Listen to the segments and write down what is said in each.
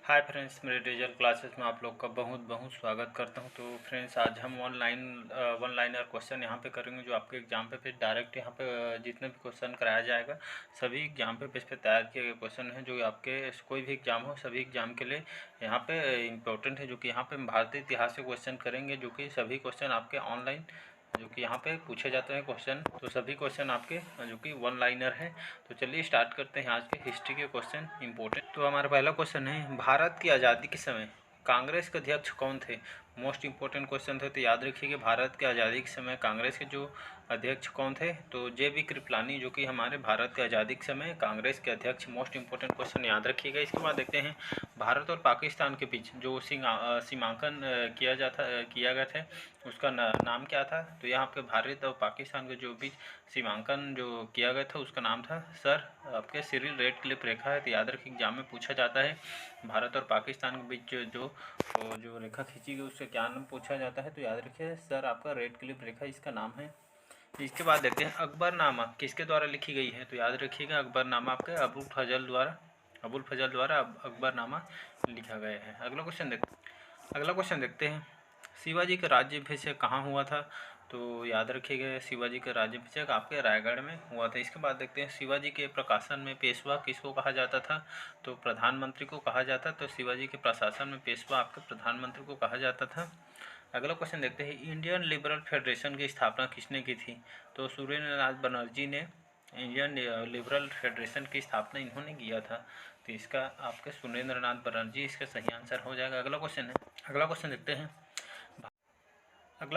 Hi friends, मेरे digital classes में आप लोग का बहुत बहुत स्वागत करता हूं। तो फ्रेंड्स, आज हम वन लाइनर क्वेश्चन यहाँ पे करेंगे जो आपके एग्जाम पे फिर डायरेक्ट यहाँ पे जितने भी क्वेश्चन कराया जाएगा सभी एग्जाम पे इस पे तैयार किए गए क्वेश्चन हैं जो आपके कोई भी एग्जाम हो सभी एग्जाम के लिए यहाँ पे इम्पोर्टेंट है। जो कि यहाँ पे हम भारतीय इतिहास से क्वेश्चन करेंगे जो कि सभी क्वेश्चन आपके ऑनलाइन जो कि यहाँ पे पूछे जाते हैं क्वेश्चन। तो सभी क्वेश्चन आपके जो कि वन लाइनर है। तो चलिए स्टार्ट करते हैं आज के हिस्ट्री के क्वेश्चन इंपॉर्टेंट। तो हमारा पहला क्वेश्चन है, भारत की आज़ादी के समय कांग्रेस के अध्यक्ष कौन थे। मोस्ट इंपॉर्टेंट क्वेश्चन थे, तो याद रखिए कि भारत की आज़ादी के समय कांग्रेस के जो अध्यक्ष कौन थे, तो जे.बी. कृपलानी जो कि हमारे भारत की आज़ादी के समय कांग्रेस के अध्यक्ष। मोस्ट इंपॉर्टेंट क्वेश्चन याद रखिएगा। इसके बाद देखते हैं, भारत और पाकिस्तान के बीच जो सीमांकन किया गया था उसका नाम क्या था। तो यहाँ पे भारत और पाकिस्तान के जो बीच सीमांकन जो किया गया था उसका नाम था सर आपके सिरिल रेडक्लिफ रेखा है। तो याद रखिए एग्जाम में पूछा जाता है भारत और पाकिस्तान के बीच जो रेखा खींची गई उससे क्या नाम पूछा जाता है। तो याद रखिए सर आपका रेडक्लिफ रेखा इसका नाम है। इसके बाद देखते हैं, अकबरनामा किसके द्वारा लिखी गई है। तो याद रखिएगा अकबरनामा आपके अबुल फजल द्वारा अकबरनामा लिखा गया है। अगला क्वेश्चन देखते हैं, शिवाजी का राज्याभिषेक कहाँ हुआ था। तो याद रखिएगा शिवाजी का राज्याभिषेक आपके रायगढ़ में हुआ था। इसके बाद देखते हैं, शिवाजी के प्रकाशन में पेशवा किसको कहा जाता था। तो प्रधानमंत्री को कहा जाता। तो शिवाजी के प्रशासन में पेशवा आपके प्रधानमंत्री को कहा जाता था। अगला क्वेश्चन देखते हैं, इंडियन लिबरल फेडरेशन की स्थापना किसने की थी। तो सुरेंद्रनाथ बनर्जी ने इंडियन लिबरल फेडरेशन की स्थापना इन्होंने किया था। तो इसका आपके सुरेंद्रनाथ बनर्जी इसका सही आंसर हो जाएगा। अगला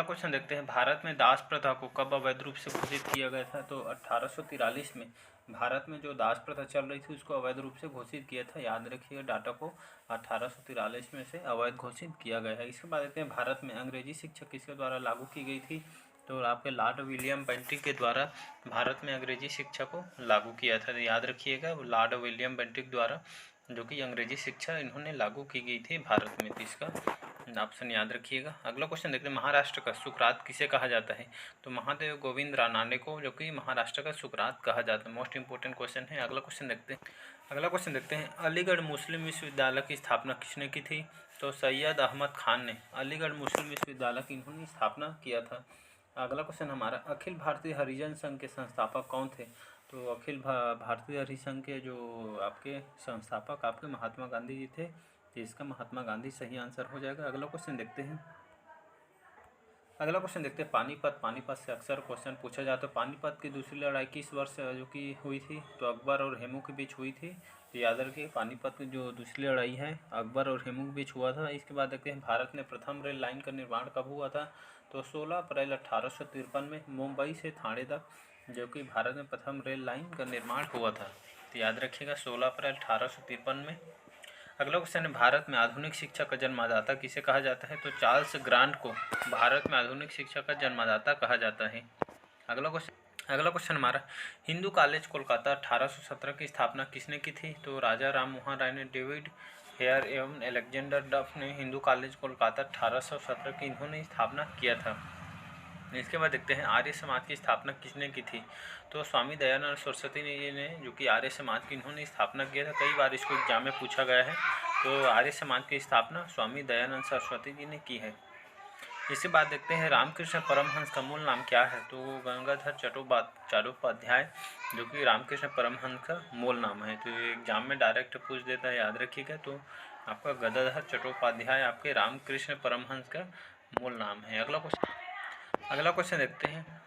क्वेश्चन देखते हैं, भारत में दास प्रथा को कब अवैध रूप से घोषित किया गया था। तो 1843 में भारत में जो दास प्रथा चल रही थी उसको अवैध रूप से घोषित किया था। याद रखिएगा डाटा को 1843 में से अवैध घोषित किया गया है। इसके बाद देखते हैं, भारत में अंग्रेजी शिक्षा किसके द्वारा लागू की गई थी। तो आपके लॉर्ड विलियम बेंटिक के द्वारा भारत में अंग्रेजी शिक्षा को लागू किया था। तो याद रखिएगा लॉर्ड विलियम बेंटिक द्वारा जो कि अंग्रेजी शिक्षा इन्होंने लागू की गई थी भारत में। तो इसका ऑप्शन याद रखिएगा। अगला क्वेश्चन देखते हैं, महाराष्ट्र का सुकरात किसे कहा जाता है। तो महादेव गोविंद रानाडे को जो कि महाराष्ट्र का सुकरात कहा जाता है। मोस्ट इंपॉर्टेंट क्वेश्चन है। अगला क्वेश्चन देखते हैं, अलीगढ़ मुस्लिम विश्वविद्यालय की स्थापना किसने की थी। तो सैयद अहमद खान ने अलीगढ़ मुस्लिम विश्वविद्यालय की इन्होंने स्थापना किया था। अगला क्वेश्चन हमारा, अखिल भारतीय हरिजन संघ के संस्थापक कौन थे। तो अखिल भारतीय हरिजन संघ के जो आपके संस्थापक आपके महात्मा गांधी जी थे। तो इसका महात्मा गांधी सही आंसर हो जाएगा। अगला क्वेश्चन देखते हैं, पानीपत से अक्सर क्वेश्चन पूछा जाता है। पानीपत की दूसरी लड़ाई किस वर्ष जो कि हुई थी। तो अकबर और हेमू के बीच हुई थी। तो याद रखिए पानीपत की जो दूसरी लड़ाई है अकबर और हेमू के बीच हुआ था। इसके बाद देखते हैं, भारत में प्रथम रेल लाइन का निर्माण कब हुआ था। तो 16 अप्रैल 1853 में मुंबई से थाने तक जो कि भारत में प्रथम रेल लाइन का निर्माण हुआ था। तो याद रखिएगा 16 अप्रैल 1853 में। अगला क्वेश्चन है, भारत में आधुनिक शिक्षा का जन्मदाता किसे कहा जाता है। तो चार्ल्स ग्रांट को भारत में आधुनिक शिक्षा का जन्मदाता कहा जाता है। अगला क्वेश्चन हमारा, हिंदू कॉलेज कोलकाता 1817 की स्थापना किसने की थी। तो राजा राम मोहन राय ने, डेविड हेयर एवं अलेक्जेंडर डफ ने हिंदू कॉलेज कोलकाता 1817 की इन्होंने स्थापना किया था। इसके बाद देखते हैं, आर्य समाज की स्थापना किसने की थी। तो स्वामी दयानंद सरस्वती ने जो कि आर्य समाज की इन्होंने स्थापना किया था। कई बार इसको एग्जाम में पूछा गया है। तो आर्य समाज की स्थापना स्वामी दयानंद सरस्वती जी ने की है। इसके बाद देखते हैं, रामकृष्ण परमहंस का मूल नाम क्या है। तो गंगाधर चट्टोपाध्याय जो कि रामकृष्ण परमहंस का मूल नाम है। तो ये एग्जाम में डायरेक्ट पूछ देता है, याद रखिएगा। तो आपका गंगाधर चट्टोपाध्याय आपके रामकृष्ण परमहंस का मूल नाम है। अगला क्वेश्चन देखते हैं,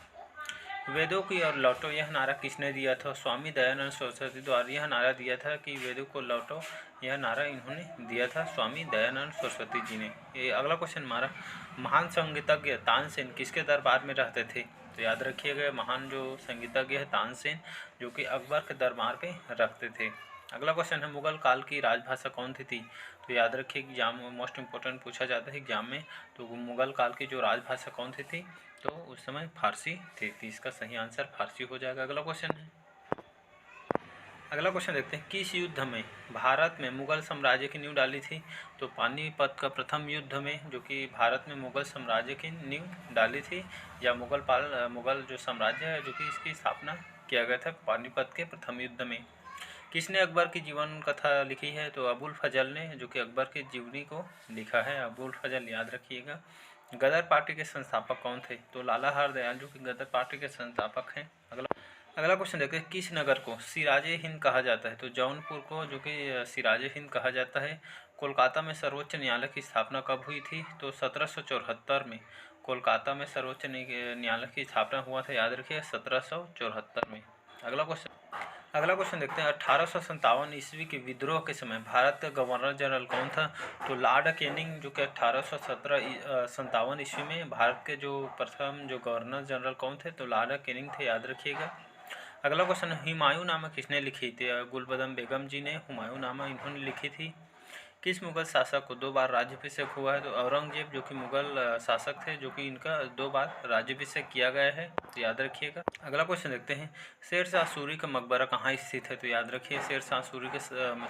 वेदों की और लौटो यह नारा किसने दिया था। स्वामी दयानंद सरस्वती द्वारा यह नारा दिया था कि वेदों को लौटो, यह नारा इन्होंने दिया था स्वामी दयानंद सरस्वती जी ने। ये अगला क्वेश्चन हमारा, महान संगीतज्ञ तानसेन किसके दरबार में रहते थे। तो याद रखिएगा महान जो संगीतज्ञ है तानसेन जो कि अकबर के दरबार पे रखते थे। अगला क्वेश्चन है, मुगल काल की राजभाषा कौन सी थी। तो याद रखिए एग्जाम में मोस्ट इंपोर्टेंट पूछा जाता है एग्जाम में। तो मुगल काल की जो राजभाषा कौन सी थी। तो उस समय फारसी थी। तो इसका सही आंसर फारसी हो जाएगा। अगला क्वेश्चन देखते हैं, किस युद्ध में भारत में मुगल साम्राज्य की नींव डाली थी। तो पानीपत का प्रथम युद्ध में जो कि भारत में मुगल साम्राज्य की नींव डाली थी, या मुगल जो साम्राज्य है जो कि इसकी स्थापना किया गया था पानीपत के प्रथम युद्ध में। किसने अकबर की जीवन कथा लिखी है? तो अबुल फजल ने, जो कि अकबर की जीवनी को लिखा है। अबुल फजल याद रखिएगा। गदर पार्टी के संस्थापक कौन थे? तो लाला हरदयाल, जो कि गदर पार्टी के संस्थापक हैं। अगला क्वेश्चन देखते हैं, किस नगर को सिराजे हिंद कहा जाता है? तो जौनपुर को जो कि सिराजे हिंद कहा जाता है। कोलकाता में सर्वोच्च न्यायालय की स्थापना कब हुई थी? तो 1774 में कोलकाता में सर्वोच्च न्यायालय की स्थापना हुआ था। याद रखिए 1774 में। अगला क्वेश्चन देखते हैं, 1857 ईस्वी के विद्रोह के समय भारत का गवर्नर जनरल कौन था? तो लॉर्ड कैनिंग, जो कि 1857 ईस्वी में भारत के जो प्रथम जो गवर्नर जनरल कौन थे? तो लॉर्ड कैनिंग थे। याद रखिएगा। अगला क्वेश्चन, हुमायूंनामा किसने लिखी थी? गुलबदम बेगम जी ने हुमायूंनामा इन्होंने लिखी थी। किस मुगल शासक को 2 बार राज्याभिषेक हुआ है? तो औरंगजेब, जो कि मुगल शासक थे, जो कि इनका 2 बार राज्याभिषेक किया गया है। तो याद रखिएगा। अगला क्वेश्चन देखते हैं, शेरशाह सूरी का मकबरा कहाँ स्थित है? तो याद रखिए शेरशाह सूरी के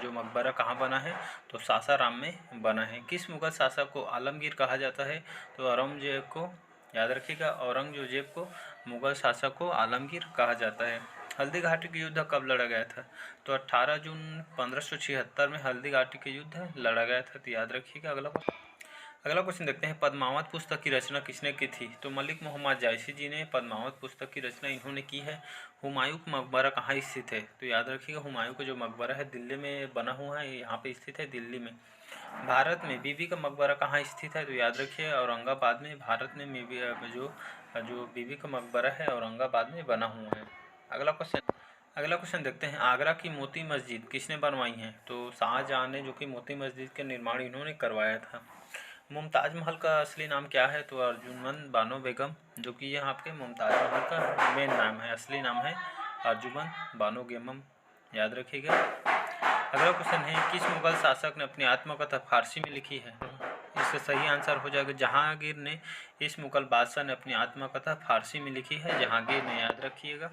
जो मकबरा कहाँ बना है? तो सासाराम में बना है। किस मुगल शासक को आलमगीर कहा जाता है? तो औरंगजेब को। याद रखिएगा, औरंगजेब को मुगल शासक को आलमगीर कहा जाता है। हल्दी घाटी का युद्ध कब लड़ा गया था? तो 18 जून 1576 में हल्दी घाटी का युद्ध लड़ा गया था। तो याद रखिएगा। अगला क्वेश्चन देखते हैं, पद्मावत पुस्तक की रचना किसने की थी? तो मलिक मोहम्मद जायसी जी ने पद्मावत पुस्तक की रचना इन्होंने की है। हुमायूं का मकबरा कहाँ स्थित है? तो याद रखिएगा, हुमायूं का जो मकबरा है दिल्ली में बना हुआ है, यहाँ पे स्थित है दिल्ली में। भारत में बीबी का मकबरा कहाँ स्थित है? तो याद रखिए औरंगाबाद में। भारत में जो बीबी का मकबरा है औरंगाबाद में बना हुआ है। अगला क्वेश्चन देखते हैं, आगरा की मोती मस्जिद किसने बनवाई है? तो शाहजहां ने, जो कि मोती मस्जिद का निर्माण इन्होंने करवाया था। मुमताज महल का असली नाम क्या है? तो अर्जुमंद बानो बेगम, जो कि यह आपके मुमताज महल का मेन नाम है, असली नाम है अर्जुमंद बानो बेगम। याद रखिएगा। अगला क्वेश्चन है, किस मुगल शासक ने अपनी आत्मकथा फारसी में लिखी है? इसका सही आंसर हो जाएगा जहांगीर ने। इस मुगल बादशाह ने अपनी आत्मकथा फारसी में लिखी है, जहांगीर ने। याद रखिएगा।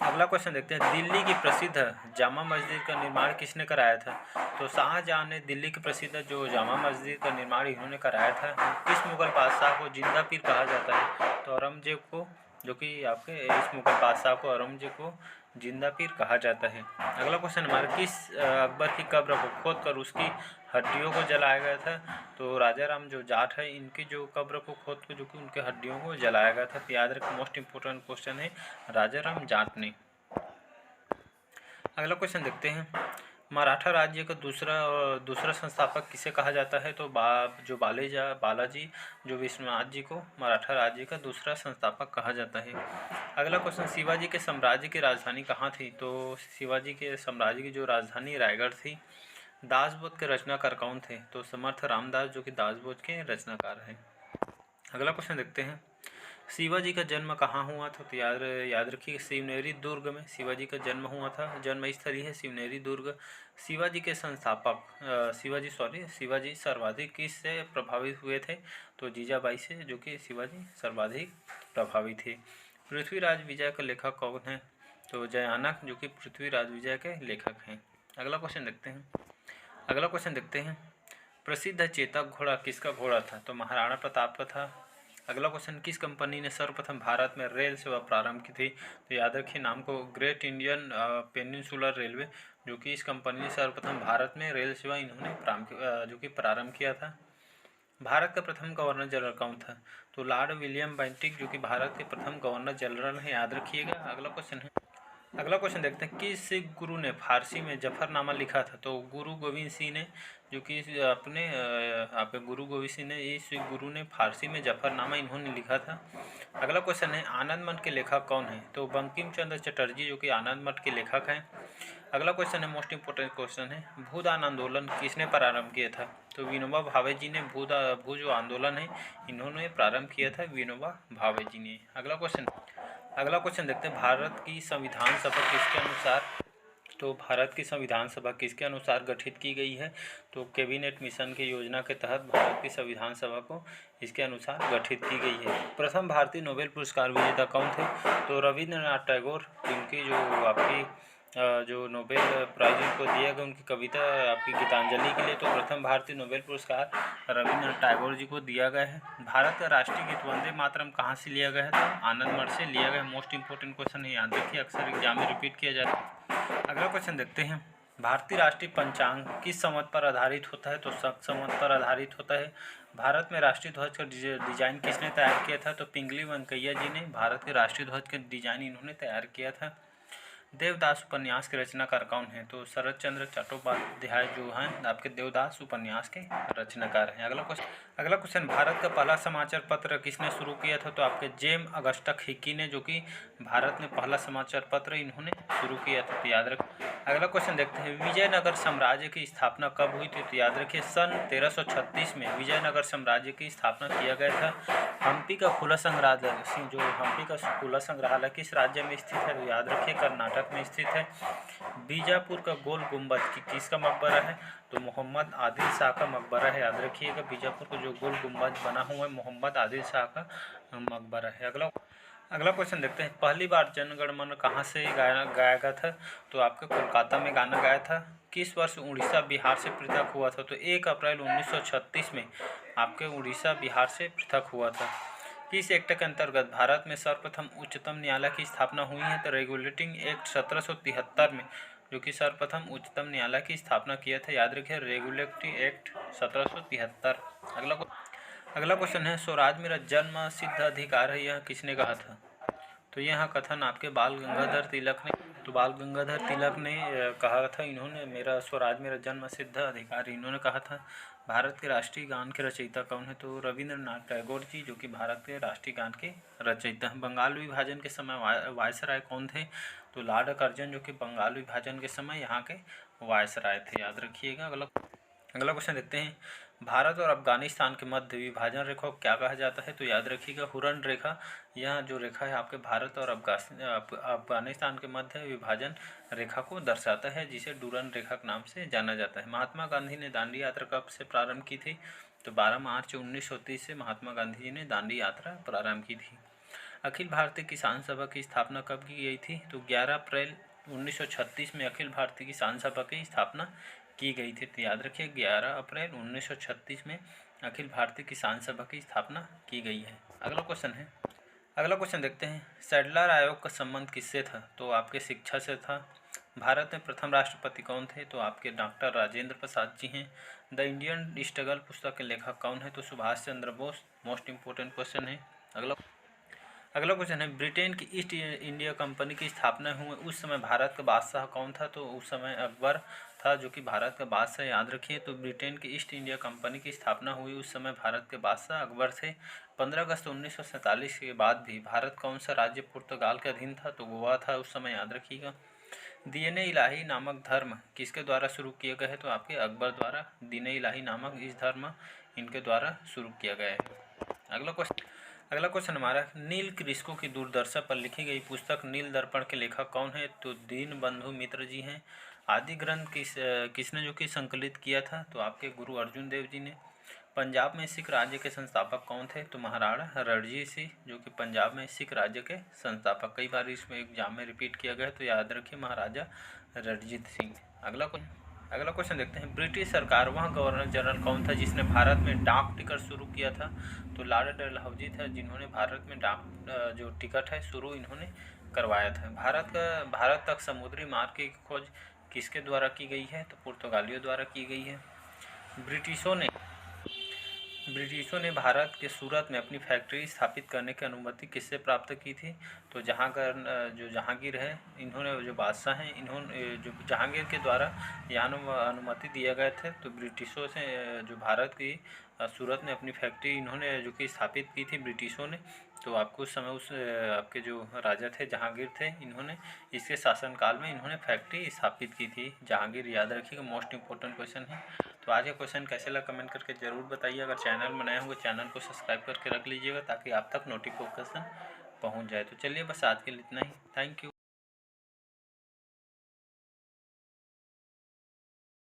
अगला क्वेश्चन देखते हैं, दिल्ली की प्रसिद्ध जामा मस्जिद का निर्माण किसने कराया था? तो शाहजहां ने दिल्ली की प्रसिद्ध जो जामा मस्जिद का निर्माण इन्होंने कराया था। किस मुगल बादशाह को जिंदा पीर कहा जाता है? तो औरंगजेब को, जो कि आपके इस मुगल बादशाह को औरंगजेब को जिंदा पीर कहा जाता है। अगला क्वेश्चन हमारा, किस अकबर की कब्र को खोद कर उसकी हड्डियों को जलाया गया था? तो राजा राम जो जाट है, इनकी जो कब्र को खोद कर जो कि उनके हड्डियों को जलाया गया था। तो याद रखें, मोस्ट इंपोर्टेंट क्वेश्चन है राजा राम जाट ने। अगला क्वेश्चन देखते हैं, मराठा राज्य का दूसरा संस्थापक किसे कहा जाता है? तो बालाजी जो विश्वनाथ जी को मराठा राज्य का दूसरा संस्थापक कहा जाता है। अगला क्वेश्चन, शिवाजी के साम्राज्य की राजधानी कहाँ थी? तो शिवाजी के साम्राज्य की जो राजधानी रायगढ़ थी। दासबोध के रचनाकार कौन थे? तो समर्थ रामदास, जो कि दासबोध के रचनाकार हैं। अगला क्वेश्चन देखते हैं, शिवाजी का जन्म कहाँ हुआ था? तो याद रखिए शिवनेरी दुर्ग में शिवाजी का जन्म हुआ था। जन्म स्थली है शिवनेरी दुर्ग। शिवाजी के संस्थापक शिवाजी सर्वाधिक किससे प्रभावित हुए थे? तो जीजाबाई से, जो कि शिवाजी सर्वाधिक प्रभावित थे। पृथ्वीराज विजय का लेखक कौन है? तो जयानक, जो कि पृथ्वीराज विजय के लेखक हैं। अगला क्वेश्चन देखते हैं, प्रसिद्ध चेतक घोड़ा किसका घोड़ा था? तो महाराणा प्रताप का था। अगला क्वेश्चन, किस कंपनी ने सर्वप्रथम भारत में रेल सेवा प्रारंभ की थी? तो याद रखिए नाम को, ग्रेट इंडियन पेनिनसुलर रेलवे, जो कि इस कंपनी ने सर्वप्रथम भारत में रेल सेवा इन्होंने प्रारंभ किया था। भारत का प्रथम गवर्नर जनरल कौन था? तो लॉर्ड विलियम बेंटिक, जो कि भारत के प्रथम गवर्नर जनरल हैं। याद रखिएगा। अगला क्वेश्चन देखते हैं, किस सिख गुरु ने फारसी में जफरनामा लिखा था? तो गुरु गोविंद सिंह ने, जो कि आपके गुरु गोविंद सिंह ने, इस सिख गुरु ने फारसी में जफरनामा इन्होंने लिखा था। अगला क्वेश्चन है, आनंद मठ के लेखक कौन है? तो बंकिम चंद्र चटर्जी, जो कि आनंद मठ के लेखक हैं। अगला क्वेश्चन है, मोस्ट इंपोर्टेंट क्वेश्चन है, भूदान आंदोलन किसने प्रारंभ किया था? तो विनोबा भावे जी ने भू जो आंदोलन है इन्होंने प्रारंभ किया था, विनोबा भावे जी ने। अगला क्वेश्चन देखते हैं, भारत की संविधान सभा किसके अनुसार गठित की गई है? तो कैबिनेट मिशन की योजना के तहत भारत की संविधान सभा को इसके अनुसार गठित की गई है। प्रथम भारतीय नोबेल पुरस्कार विजेता कौन थे? तो रविंद्रनाथ टैगोर, जिनकी जो आपकी जो नोबेल प्राइज़ उनको दिया गया उनकी कविता आपकी गीतांजलि के लिए, तो प्रथम भारतीय नोबेल पुरस्कार रविंद्रनाथ टैगोर जी को दिया गया है। भारत का राष्ट्रीय गीत वंदे मातरम कहाँ से लिया गया है? तो आनंद मठ से लिया गया है। मोस्ट इंपॉर्टेंट क्वेश्चन है, याद रखिए, अक्सर एग्जाम में रिपीट किया जाता है। अगला क्वेश्चन देखते हैं, भारतीय राष्ट्रीय पंचांग किस संवत पर आधारित होता है? तो शक संवत पर आधारित होता है। भारत में राष्ट्रीय ध्वज का डिजाइन किसने तैयार किया था? तो पिंगली वेंकैया जी ने भारत के राष्ट्रीय ध्वज का डिजाइन इन्होंने तैयार किया था। देवदास उपन्यास के रचनाकार कौन है? तो शरत चंद्र चट्टोपाध्याय जो हैं आपके देवदास उपन्यास के रचनाकार हैं। अगला क्वेश्चन, भारत का पहला समाचार पत्र किसने शुरू किया था? तो आपके जेम अगस्टस हिकी ने, जो कि भारत में पहला समाचार पत्र इन्होंने शुरू किया था, तो याद रख। अगला क्वेश्चन देखते हैं, विजयनगर साम्राज्य की स्थापना कब हुई थी? तो याद रखिए सन 1336 में विजयनगर साम्राज्य की स्थापना किया गया था। हम्पी का खुला संग्रहालय, जो हम्पी का खुला संग्रहालय किस राज्य में स्थित है? तो याद रखिए कर्नाटक में स्थित है। बीजापुर का गोल गुंबद किसका मकबरा है? तो मोहम्मद आदिल शाह का मकबरा है। याद रखिएगा, बीजापुर का जो गोल गुंबद बना हुआ है मोहम्मद आदिल शाह का मकबरा है। अगला क्वेश्चन देखते हैं, पहली बार जन गण मन कहाँ से गाया गया था? तो आपके कोलकाता में गाना गाया था। किस वर्ष उड़ीसा बिहार से पृथक हुआ था? तो 1 अप्रैल 1936 में आपके उड़ीसा बिहार से पृथक हुआ था। किस एक्ट के अंतर्गत भारत में सर्वप्रथम उच्चतम न्यायालय की स्थापना हुई है? तो रेगुलेटिंग एक्ट 1773 में, जो कि सर्वप्रथम उच्चतम न्यायालय की स्थापना किया था। याद रखिए रेगुलेटिंग एक्ट 1773। अगला क्वेश्चन है, स्वराज मेरा जन्म सिद्ध अधिकार है, यह किसने कहा था? तो यह कथन आपके बाल गंगाधर तिलक ने, कहा था। इन्होंने मेरा स्वराज मेरा जन्म सिद्ध अधिकार इन्होंने कहा था। भारत के राष्ट्रीय गान के रचयिता कौन है? तो रविंद्रनाथ टैगोर जी, जो कि भारत के राष्ट्रीय गान के रचयिता हैं। बंगाल विभाजन के समय वायसराय कौन थे? तो लॉर्ड कर्जन, जो कि बंगाल विभाजन के समय यहाँ के वायसराय थे, याद रखिएगा। अगला क्वेश्चन देखते हैं, भारत और अफगानिस्तान के मध्य विभाजन रेखा को क्या कहा जाता है? तो याद रखिएगा हुरन रेखा। यह जो रेखा है आपके भारत और अफगानिस्तान के मध्य विभाजन रेखा को दर्शाता है, जिसे डूरन रेखा के नाम से जाना जाता है। महात्मा गांधी ने दांडी यात्रा कब से प्रारंभ की थी? तो 12 मार्च 1930 से महात्मा गांधी जी ने दांडी यात्रा प्रारंभ की थी। अखिल भारतीय किसान सभा की स्थापना कब की गई थी? तो 11 अप्रैल 1936 में अखिल भारतीय किसान सभा की स्थापना की गई थी। तो याद रखिए 11 अप्रैल 1936 में अखिल भारतीय किसान सभा की स्थापना की गई है। अगला क्वेश्चन देखते हैं, सैडलर आयोग का संबंध किससे था? तो आपके शिक्षा से था। भारत में प्रथम राष्ट्रपति कौन थे? तो आपके डॉक्टर राजेंद्र प्रसाद जी हैं। द इंडियन स्ट्रगल पुस्तक के लेखक कौन है? तो Subhash Chandra Bose. Most important question है। अगला क्वेश्चन है, ब्रिटेन की ईस्ट इंडिया कंपनी की स्थापना हुई उस समय भारत का बादशाह कौन था? तो उस समय अकबर था, जो कि भारत का बादशाह, याद रखिए। तो ब्रिटेन की ईस्ट इंडिया कंपनी की स्थापना हुई उस समय भारत के बादशाह अकबर थे। 15 अगस्त 1947 के बाद भी भारत कौन सा राज्य पुर्तगाल के अधीन था? तो गोवा था उस समय, याद रखिएगा। दीन इलाही नामक धर्म किसके द्वारा शुरू किया गया है? तो आपके अकबर द्वारा दीन इलाही नामक इस धर्म इनके द्वारा शुरू किया गया है। अगला क्वेश्चन हमारा, नील कृषकों की दुर्दशा पर लिखी गई पुस्तक नील दर्पण के लेखक कौन है? तो दीन बंधु मित्र जी हैं। आदि ग्रंथ किसने जो कि संकलित किया था? तो आपके गुरु अर्जुन देव जी ने। पंजाब में सिख राज्य के संस्थापक कौन थे? तो महाराणा रणजीत सिंह, जो कि पंजाब में सिख राज्य के संस्थापक, कई बार इसमें एग्जाम में रिपीट किया गया, तो याद रखिए महाराजा रणजीत सिंह। अगला क्वेश्चन देखते हैं, ब्रिटिश सरकार वह गवर्नर जनरल कौन था जिसने भारत में डाक टिकट शुरू किया था? तो लॉर्ड डलहौजी था, जिन्होंने भारत में डाक जो टिकट है शुरू इन्होंने करवाया था। भारत तक समुद्री मार्ग की खोज किसके द्वारा की गई है? तो पुर्तगालियों द्वारा की गई है। ब्रिटिशों ने भारत के सूरत में अपनी फैक्ट्री स्थापित करने की अनुमति किससे प्राप्त की थी? तो जहांगीर है, इन्होंने जो बादशाह हैं, इन्होंने जो जहांगीर के द्वारा यहाँ अनुमति दिया गया था। तो ब्रिटिशों से जो भारत की सूरत में अपनी फैक्ट्री इन्होंने जो कि स्थापित की थी ब्रिटिशों ने। तो आपको उस समय आपके जो राजा थे जहांगीर थे, इन्होंने इसके शासनकाल में इन्होंने फैक्ट्री स्थापित की थी जहांगीर, याद रखिएगा। मोस्ट इंपॉर्टेंट क्वेश्चन है। तो आज का क्वेश्चन कैसे लगा कमेंट करके ज़रूर बताइए। अगर चैनल में नए होंगे चैनल को सब्सक्राइब करके रख लीजिएगा ताकि आप तक नोटिफिकेशन पहुंच जाए। तो चलिए बस आज के लिए इतना ही। Thank you.